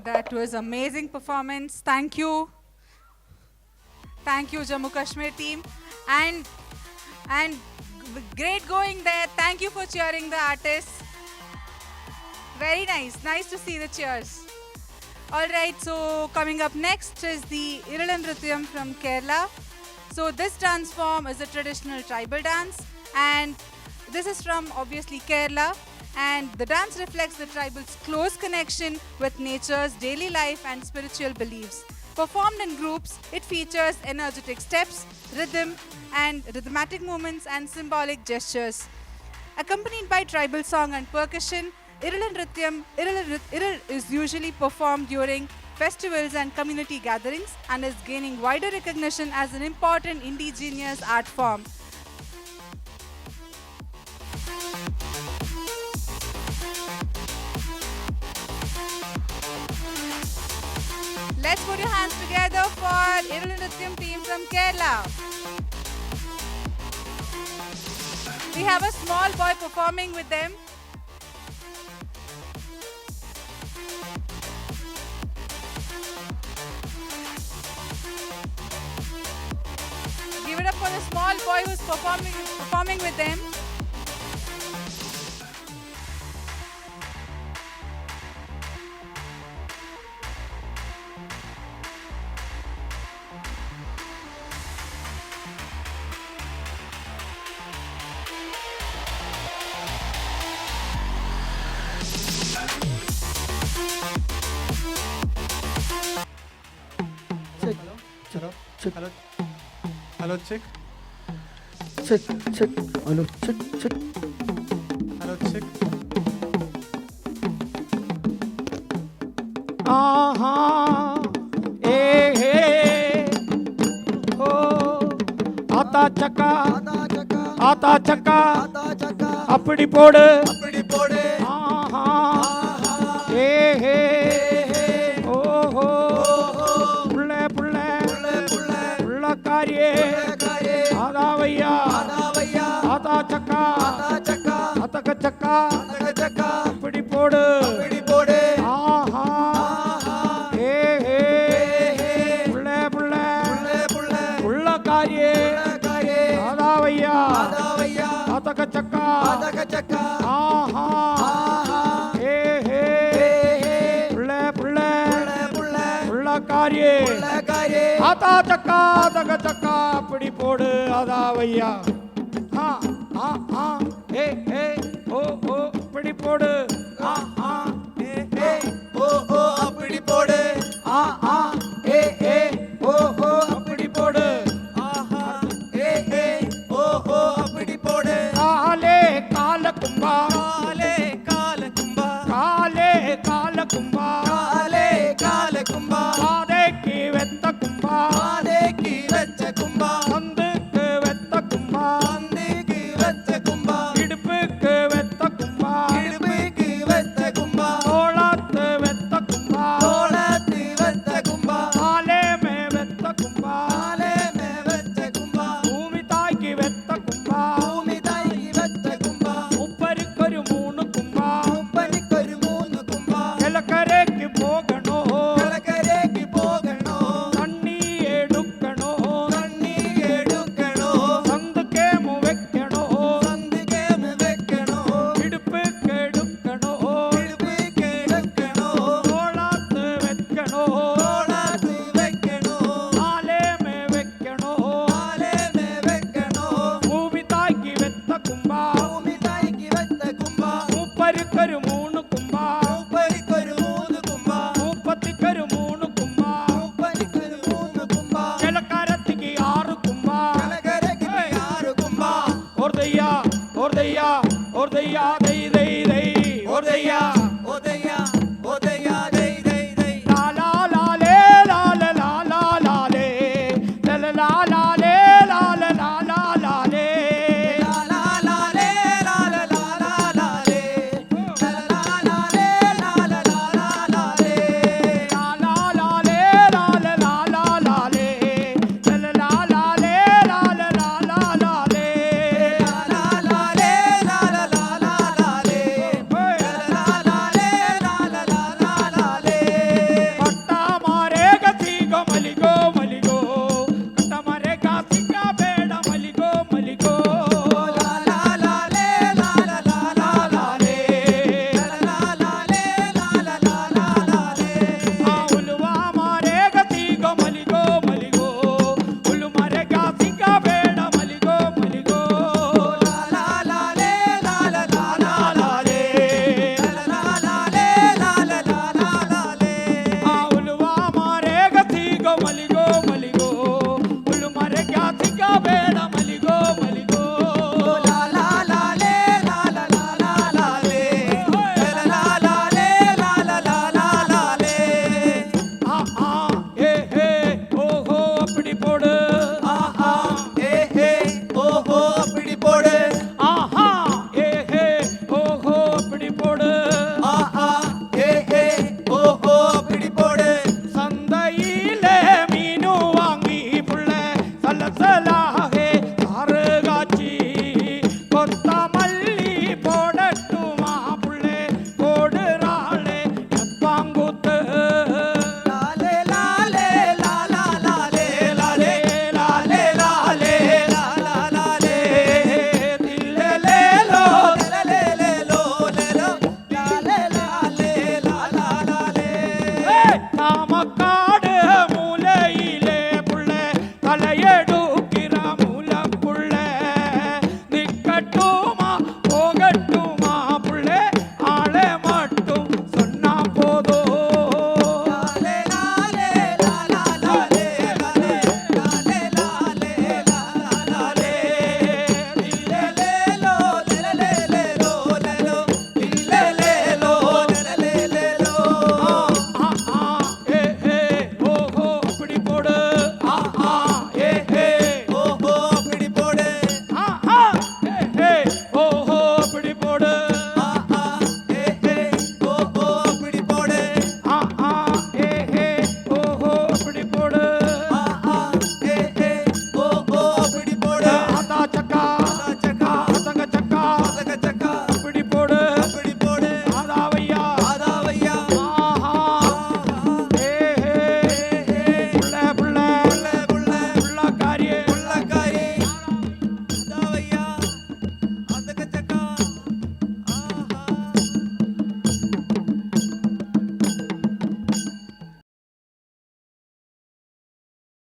That was amazing performance. Thank you. Thank you, Jammu Kashmir team. And great going there. Thank you for cheering the artists. Very nice. Nice to see the cheers. All right, so coming up next is the Irala Nrityam from Kerala. So this dance form is a traditional tribal dance, and this is from obviously Kerala, and the dance reflects the tribal's close connection with nature's daily life and spiritual beliefs. Performed in groups, it features energetic steps, rhythm, and rhythmatic movements and symbolic gestures. Accompanied by tribal song and percussion, Irala Nrityam is usually performed during festivals and community gatherings and is gaining wider recognition as an important indigenous art form. Let's put your hands together for Irala Nrityam team from Kerala. We have a small boy performing with them. Give it up for the small boy who's performing with them. Check. Hello, check. Check. Hello, check. Hello, check. आता चक्का अपड़ी पोड़ कार्य आधा भैया आता चक्का अतक चक्का अपड़ी पोड़ पुल्ला कार्य आधा भैया अतक चक्का पुल्ला कार्य आता चक्का तक चक्का अपड़ी पोड़ आधा भैया ए ओ अपड़ी पोड़ ओ अपड़ी पोड़ ए ओ अपड़ी पोड़ ओ अपड़ी पोड़ काले काल कुंभा काले काल कुंभा काले काल कुंभा काले काल कुंभा कादे की वेत्त कुंभा மாதேக்கு வெச்ச கும்பா சந்துக்கு வெத்த கும்பா சந்திக்கு வெச்ச கும்பா இடுப்புக்கு வெத்த கும்பா இடுப்புக்கு வெச்ச கும்பா தோளாத்து வெத்த கும்பா தோளத்து வெச்ச கும்பா காலே மே வெத்த கும்பா காலே மே வெச்ச கும்பா பூமி தாய்க்கு வெத்த கும்பா பூமி தாய்க்கு வெச்ச கும்பா உப்பருக்கொரு மூணு கும்பா உப்பரிக்கொரு மூணு கும்பா கிழக்கரைக்கு போகணும் கலக்கரைக்கு போகணும் தண்ணி எடுக்கணும் தண்ணி எடுக்கணும் சந்துக்கேமு வைக்கணும் சந்திக்கேமு வைக்கணும் இடுப்புக்கு எடுக்கணும் இடுப்புக்கு எடுக்கணும் தோளாத்து வைக்கணும் தோளத்து வைக்கணும் காலே மே வைக்கணும் காலே மே வைக்கணும் பூமி தாய்க்கு வெத்த கும்பா பூமி தாய்க்கு வெச்ச கும்பா மூப்பருக்கொரு மூணு கும்பா உப்பரிக்கொரு மூணு கும்பா மூப்பத்திக்கொரு மூணு கும்பா உப்பரிக்கொரு மூணு கும்பா கிழக்காரத்துக்கு ஆறு கும்பா கலக்கரைக்கு ஆறு கும்பா ஒரு தையா